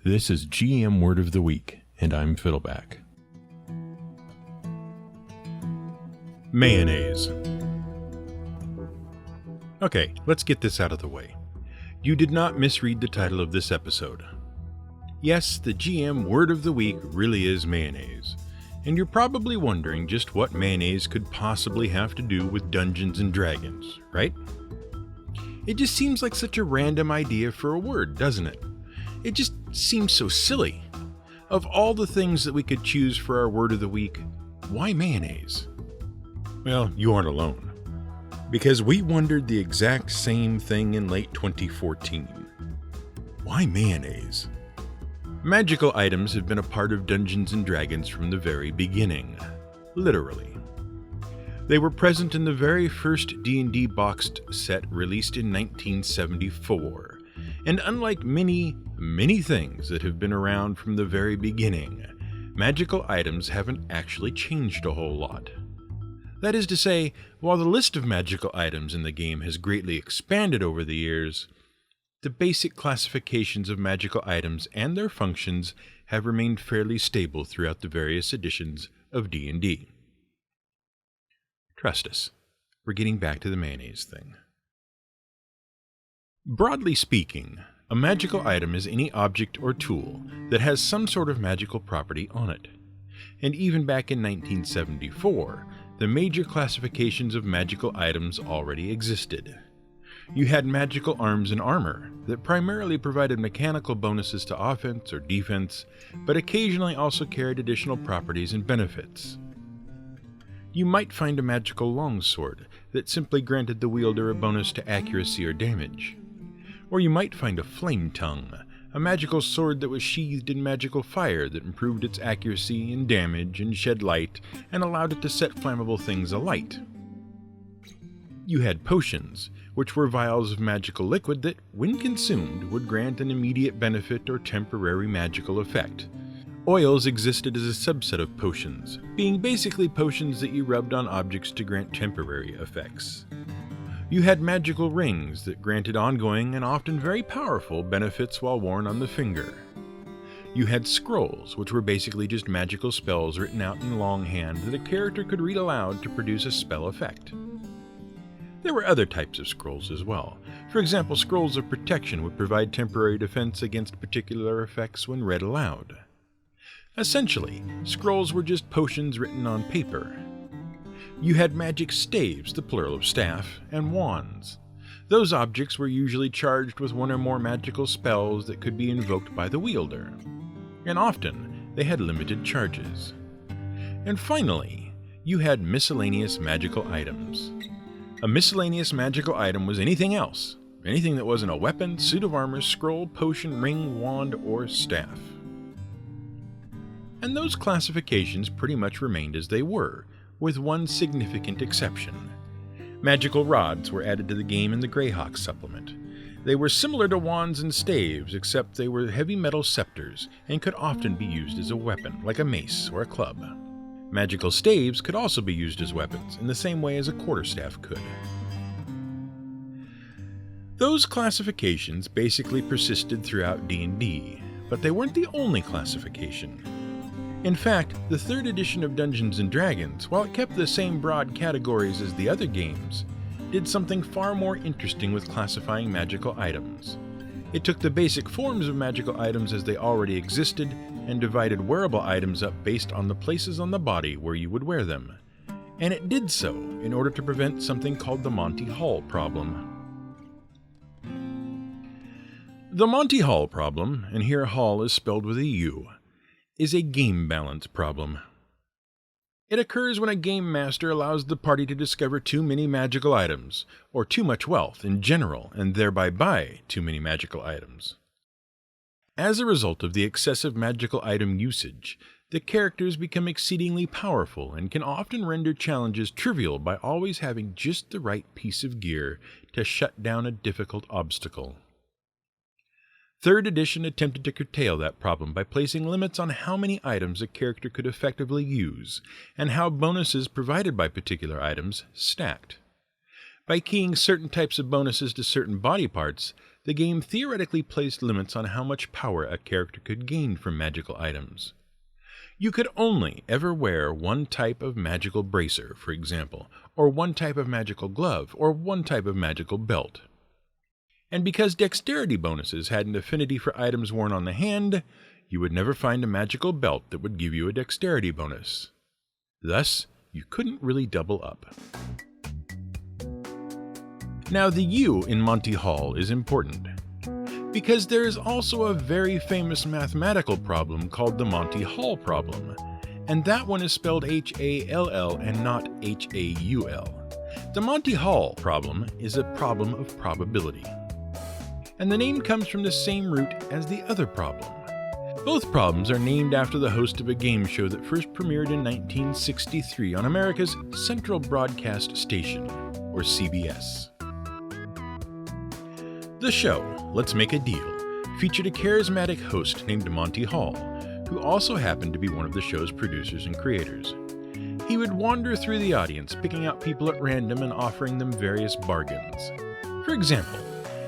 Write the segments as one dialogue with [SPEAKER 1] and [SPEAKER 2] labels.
[SPEAKER 1] This is GM Word of the Week, and I'm Fiddleback. Mayonnaise. Okay, let's get this out of the way. You did not misread the title of this episode. Yes, the GM Word of the Week really is mayonnaise, and you're probably wondering just what mayonnaise could possibly have to do with Dungeons & Dragons, right? It just seems like such a random idea for a word, doesn't it? It just seems so silly. Of all the things that we could choose for our Word of the Week, why mayonnaise? Well, you aren't alone, because we wondered the exact same thing in late 2014. Why mayonnaise? Magical items have been a part of Dungeons & Dragons from the very beginning, literally. They were present in the very first D&D boxed set released in 1974, and unlike many things that have been around from the very beginning, magical items haven't actually changed a whole lot. That is to say, while the list of magical items in the game has greatly expanded over the years, the basic classifications of magical items and their functions have remained fairly stable throughout the various editions of D&D. Trust us, we're getting back to the mayonnaise thing. Broadly speaking, a magical item is any object or tool that has some sort of magical property on it. And even back in 1974, the major classifications of magical items already existed. You had magical arms and armor that primarily provided mechanical bonuses to offense or defense, but occasionally also carried additional properties and benefits. You might find a magical longsword that simply granted the wielder a bonus to accuracy or damage. Or you might find a flame tongue, a magical sword that was sheathed in magical fire that improved its accuracy and damage and shed light and allowed it to set flammable things alight. You had potions, which were vials of magical liquid that, when consumed, would grant an immediate benefit or temporary magical effect. Oils existed as a subset of potions, being basically potions that you rubbed on objects to grant temporary effects. You had magical rings that granted ongoing and often very powerful benefits while worn on the finger. You had scrolls, which were basically just magical spells written out in longhand that a character could read aloud to produce a spell effect. There were other types of scrolls as well. For example, scrolls of protection would provide temporary defense against particular effects when read aloud. Essentially, scrolls were just potions written on paper. You had magic staves, the plural of staff, and wands. Those objects were usually charged with one or more magical spells that could be invoked by the wielder, and often they had limited charges. And finally, you had miscellaneous magical items. A miscellaneous magical item was anything else, anything that wasn't a weapon, suit of armor, scroll, potion, ring, wand, or staff. And those classifications pretty much remained as they were, with one significant exception. Magical rods were added to the game in the Greyhawk supplement. They were similar to wands and staves, except they were heavy metal scepters and could often be used as a weapon, like a mace or a club. Magical staves could also be used as weapons, in the same way as a quarterstaff could. Those classifications basically persisted throughout D&D, but they weren't the only classification. In fact, the third edition of Dungeons & Dragons, while it kept the same broad categories as the other games, did something far more interesting with classifying magical items. It took the basic forms of magical items as they already existed and divided wearable items up based on the places on the body where you would wear them. And it did so in order to prevent something called the Monty Hall problem. The Monty Hall problem, and here Hall is spelled with a U, is a game balance problem. It occurs when a game master allows the party to discover too many magical items, or too much wealth in general, and thereby buy too many magical items. As a result of the excessive magical item usage, the characters become exceedingly powerful and can often render challenges trivial by always having just the right piece of gear to shut down a difficult obstacle. Third edition attempted to curtail that problem by placing limits on how many items a character could effectively use, and how bonuses provided by particular items stacked. By keying certain types of bonuses to certain body parts, the game theoretically placed limits on how much power a character could gain from magical items. You could only ever wear one type of magical bracer, for example, or one type of magical glove, or one type of magical belt. And because dexterity bonuses had an affinity for items worn on the hand, you would never find a magical belt that would give you a dexterity bonus. Thus, you couldn't really double up. Now, the U in Monty Hall is important, because there is also a very famous mathematical problem called the Monty Hall problem, and that one is spelled H-A-L-L and not H-A-U-L. The Monty Hall problem is a problem of probability, and the name comes from the same root as the other problem. Both problems are named after the host of a game show that first premiered in 1963 on America's Central Broadcast Station, or CBS. The show, Let's Make a Deal, featured a charismatic host named Monty Hall, who also happened to be one of the show's producers and creators. He would wander through the audience, picking out people at random and offering them various bargains. For example,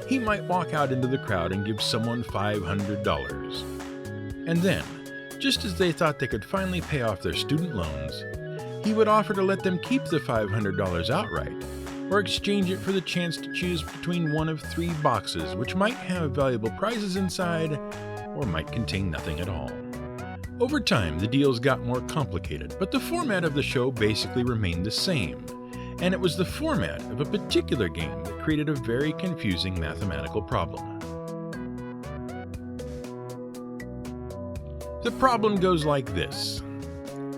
[SPEAKER 1] he might walk out into the crowd and give someone $500. And then, just as they thought they could finally pay off their student loans, he would offer to let them keep the $500 outright, or exchange it for the chance to choose between one of 3 boxes, which might have valuable prizes inside, or might contain nothing at all. Over time, the deals got more complicated, but the format of the show basically remained the same, and it was the format of a particular game that created a very confusing mathematical problem. The problem goes like this.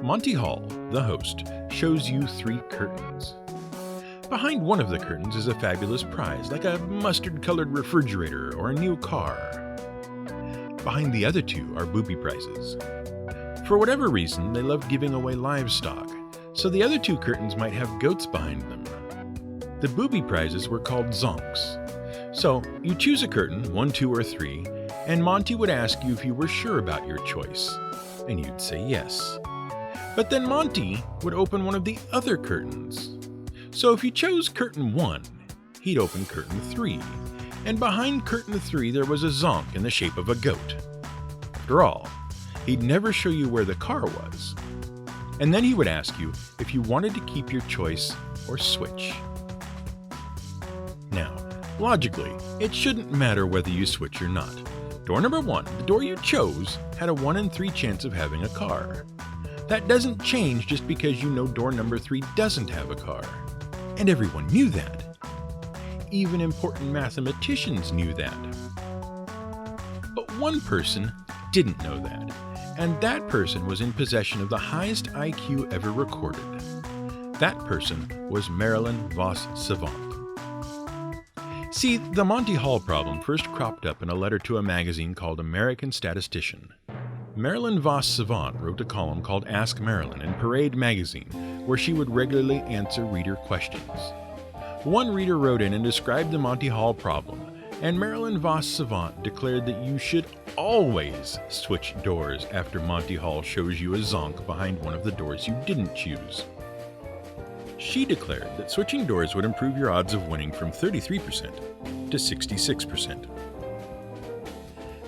[SPEAKER 1] Monty Hall, the host, shows you 3 curtains. Behind one of the curtains is a fabulous prize, like a mustard-colored refrigerator or a new car. Behind the other 2 are booby prizes. For whatever reason, they loved giving away livestock, so the other 2 curtains might have goats behind them. The booby prizes were called zonks. So, you choose a curtain, 1, 2, or 3, and Monty would ask you if you were sure about your choice, and you'd say yes. But then Monty would open one of the other curtains. So if you chose curtain 1, he'd open curtain 3, and behind curtain 3 there was a zonk in the shape of a goat. After all, he'd never show you where the car was. And then he would ask you if you wanted to keep your choice or switch. Now, logically, it shouldn't matter whether you switch or not. Door number 1, the door you chose, had a 1 in 3 chance of having a car. That doesn't change just because you know door number 3 doesn't have a car. And everyone knew that. Even important mathematicians knew that. But one person didn't know that, and that person was in possession of the highest IQ ever recorded. That person was Marilyn Vos Savant. See, the Monty Hall problem first cropped up in a letter to a magazine called American Statistician. Marilyn Vos Savant wrote a column called Ask Marilyn in Parade magazine, where she would regularly answer reader questions. One reader wrote in and described the Monty Hall problem, and Marilyn Vos Savant declared that you should always switch doors after Monty Hall shows you a zonk behind one of the doors you didn't choose. She declared that switching doors would improve your odds of winning from 33% to 66%.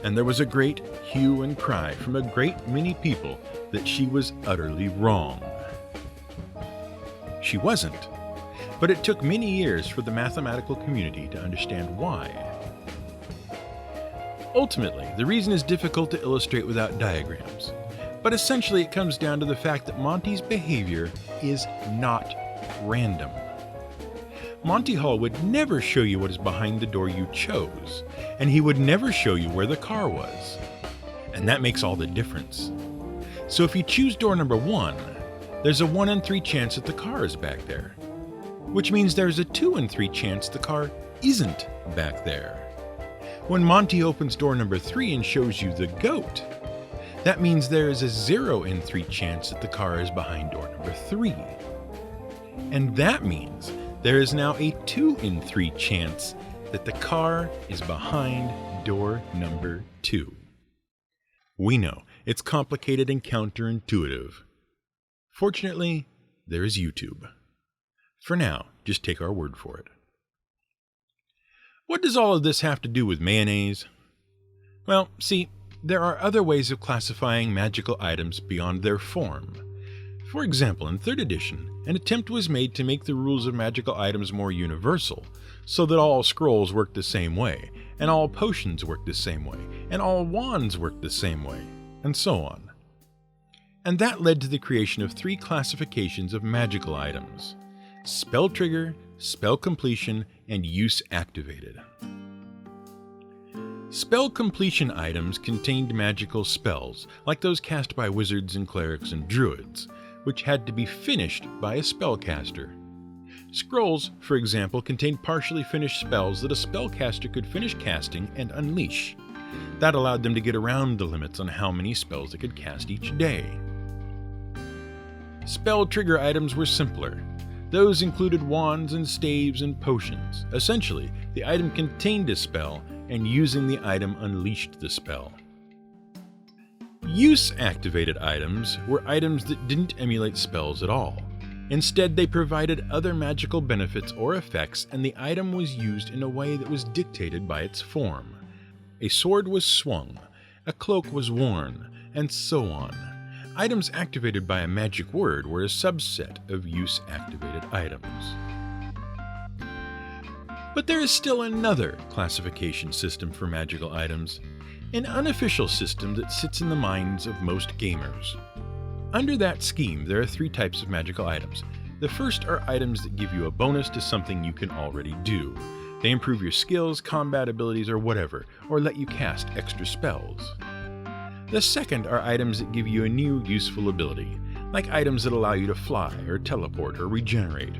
[SPEAKER 1] And there was a great hue and cry from a great many people that she was utterly wrong. She wasn't, but it took many years for the mathematical community to understand why. Ultimately, the reason is difficult to illustrate without diagrams, but essentially it comes down to the fact that Monty's behavior is not random. Monty Hall would never show you what is behind the door you chose, and he would never show you where the car was. And that makes all the difference. So if you choose door number 1, there's a 1 in 3 chance that the car is back there, which means there's a 2 in 3 chance the car isn't back there. When Monty opens door number 3 and shows you the goat, that means there is a 0 in 3 chance that the car is behind door number 3. And that means there is now a 2 in 3 chance that the car is behind door number 2. We know, it's complicated and counterintuitive. Fortunately, there is YouTube. For now, just take our word for it. What does all of this have to do with mayonnaise? Well, see, there are other ways of classifying magical items beyond their form. For example, in 3rd edition, an attempt was made to make the rules of magical items more universal, so that all scrolls work the same way, and all potions work the same way, and all wands work the same way, and so on. And that led to the creation of 3 classifications of magical items: spell trigger, spell completion, and use activated. Spell completion items contained magical spells, like those cast by wizards and clerics and druids, which had to be finished by a spellcaster. Scrolls, for example, contained partially finished spells that a spellcaster could finish casting and unleash. That allowed them to get around the limits on how many spells they could cast each day. Spell trigger items were simpler. Those included wands and staves and potions. Essentially, the item contained a spell, and using the item unleashed the spell. Use-activated items were items that didn't emulate spells at all. Instead, they provided other magical benefits or effects, and the item was used in a way that was dictated by its form. A sword was swung, a cloak was worn, and so on. Items activated by a magic word were a subset of use-activated items. But there is still another classification system for magical items, an unofficial system that sits in the minds of most gamers. Under that scheme, there are 3 types of magical items. The first are items that give you a bonus to something you can already do. They improve your skills, combat abilities, or whatever, or let you cast extra spells. The second are items that give you a new useful ability, like items that allow you to fly, or teleport, or regenerate.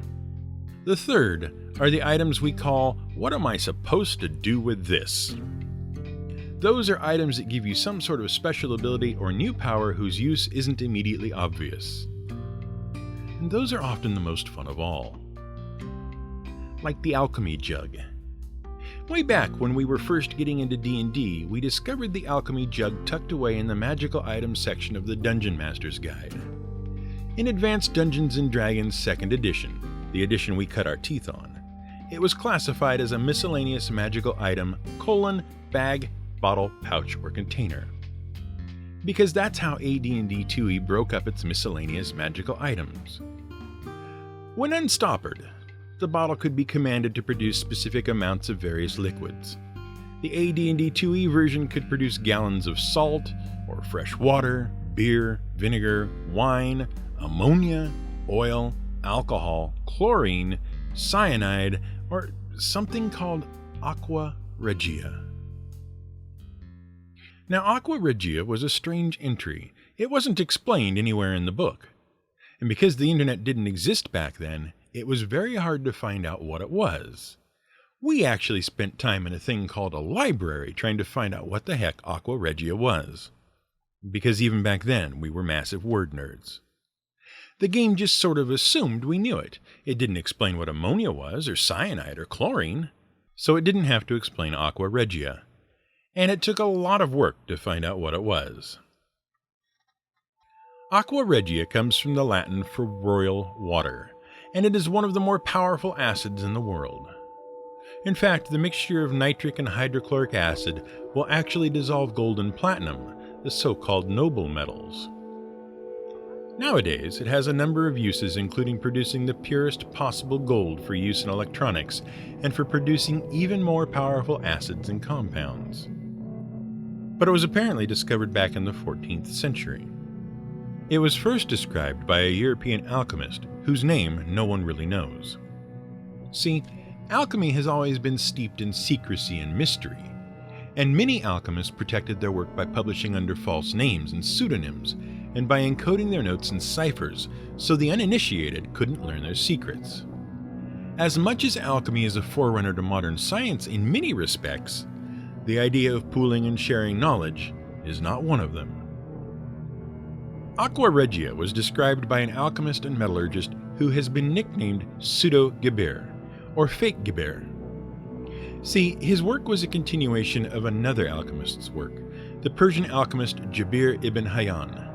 [SPEAKER 1] The third are the items we call, "What am I supposed to do with this?" Those are items that give you some sort of special ability or new power whose use isn't immediately obvious. And those are often the most fun of all. Like the alchemy jug. Way back when we were first getting into D&D, we discovered the alchemy jug tucked away in the magical items section of the Dungeon Master's Guide. In Advanced Dungeons & Dragons 2nd edition, the edition we cut our teeth on, it was classified as a miscellaneous magical item, bag, bottle, pouch, or container. Because that's how AD&D 2e broke up its miscellaneous magical items. When unstoppered, the bottle could be commanded to produce specific amounts of various liquids. The AD&D 2e version could produce gallons of salt, or fresh water, beer, vinegar, wine, ammonia, oil, alcohol, chlorine, cyanide, or something called aqua regia. Now, aqua regia was a strange entry. It wasn't explained anywhere in the book. And because the internet didn't exist back then, it was very hard to find out what it was. We actually spent time in a thing called a library trying to find out what the heck aqua regia was. Because even back then, we were massive word nerds. The game just sort of assumed we knew it. It didn't explain what ammonia was, or cyanide, or chlorine. So it didn't have to explain aqua regia. And it took a lot of work to find out what it was. Aqua regia comes from the Latin for royal water, and it is one of the more powerful acids in the world. In fact, the mixture of nitric and hydrochloric acid will actually dissolve gold and platinum, the so-called noble metals. Nowadays, it has a number of uses, including producing the purest possible gold for use in electronics and for producing even more powerful acids and compounds. But it was apparently discovered back in the 14th century. It was first described by a European alchemist whose name no one really knows. See, alchemy has always been steeped in secrecy and mystery, and many alchemists protected their work by publishing under false names and pseudonyms, and by encoding their notes in ciphers so the uninitiated couldn't learn their secrets. As much as alchemy is a forerunner to modern science in many respects, the idea of pooling and sharing knowledge is not one of them. Aqua regia was described by an alchemist and metallurgist who has been nicknamed Pseudo-Geber, or Fake Geber. See, his work was a continuation of another alchemist's work, the Persian alchemist Jabir ibn Hayyan.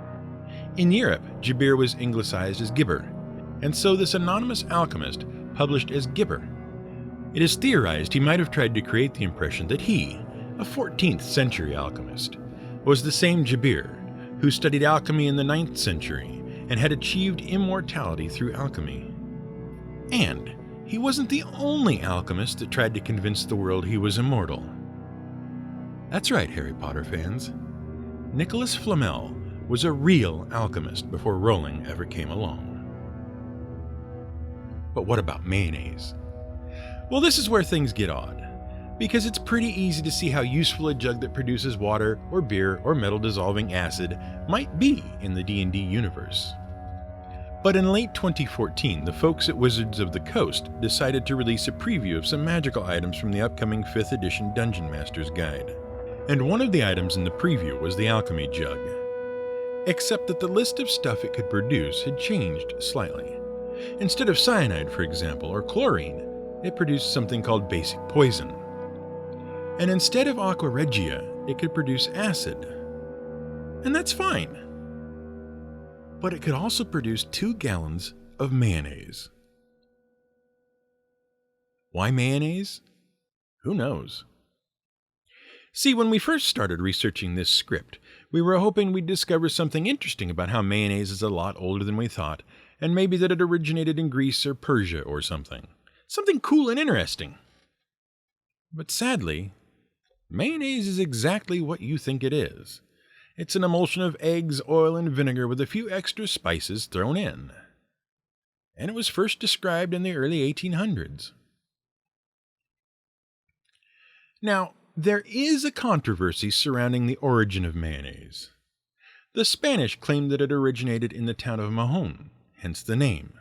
[SPEAKER 1] In Europe, Jabir was anglicized as Gibber, and so this anonymous alchemist published as Gibber. It is theorized he might have tried to create the impression that he, a 14th century alchemist, was the same Jabir who studied alchemy in the 9th century and had achieved immortality through alchemy. And he wasn't the only alchemist that tried to convince the world he was immortal. That's right, Harry Potter fans. Nicholas Flamel was a real alchemist before Rowling ever came along. But what about mayonnaise? Well, this is where things get odd, because it's pretty easy to see how useful a jug that produces water or beer or metal-dissolving acid might be in the D&D universe. But in late 2014, the folks at Wizards of the Coast decided to release a preview of some magical items from the upcoming 5th edition Dungeon Master's Guide. And one of the items in the preview was the alchemy jug. Except that the list of stuff it could produce had changed slightly. Instead of cyanide, for example, or chlorine, it produced something called basic poison. And instead of aqua regia, it could produce acid. And that's fine. But it could also produce 2 gallons of mayonnaise. Why mayonnaise? Who knows? See, when we first started researching this script, we were hoping we'd discover something interesting about how mayonnaise is a lot older than we thought, and maybe that it originated in Greece or Persia or something. Something cool and interesting. But sadly, mayonnaise is exactly what you think it is. It's an emulsion of eggs, oil, and vinegar with a few extra spices thrown in. And it was first described in the early 1800s. Now, there is a controversy surrounding the origin of mayonnaise. The Spanish claimed that it originated in the town of Mahon, hence the name.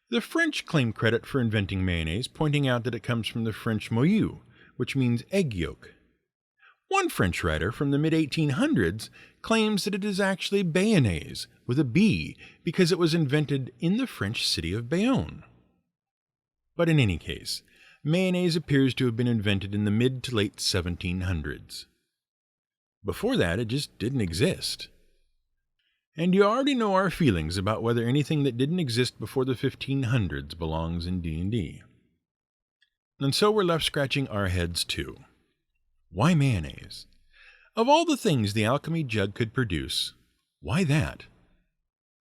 [SPEAKER 1] The French claim credit for inventing mayonnaise, pointing out that it comes from the French moyeu, which means egg yolk. One French writer from the mid-1800s claims that it is actually Bayonnaise, with a B, because it was invented in the French city of Bayonne. But in any case, mayonnaise appears to have been invented in the mid to late 1700s. Before that, it just didn't exist. And you already know our feelings about whether anything that didn't exist before the 1500s belongs in D&D. And so we're left scratching our heads too. Why mayonnaise? Of all the things the alchemy jug could produce, why that?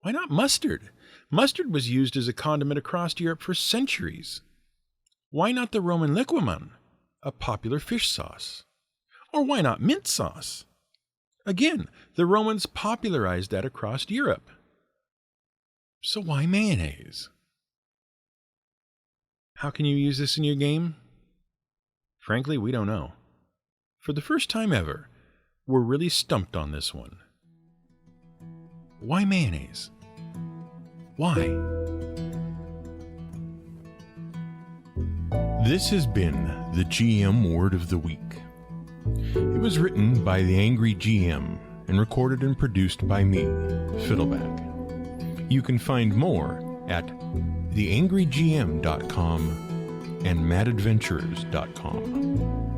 [SPEAKER 1] Why not mustard? Mustard was used as a condiment across Europe for centuries. Why not the Roman liquamen, a popular fish sauce? Or why not mint sauce? Again, the Romans popularized that across Europe. So why mayonnaise? How can you use this in your game? Frankly, we don't know. For the first time ever, we're really stumped on this one. Why mayonnaise? Why? This has been the GM Word of the Week. It was written by the Angry GM and recorded and produced by me, Fiddleback. You can find more at theangrygm.com and madadventurers.com.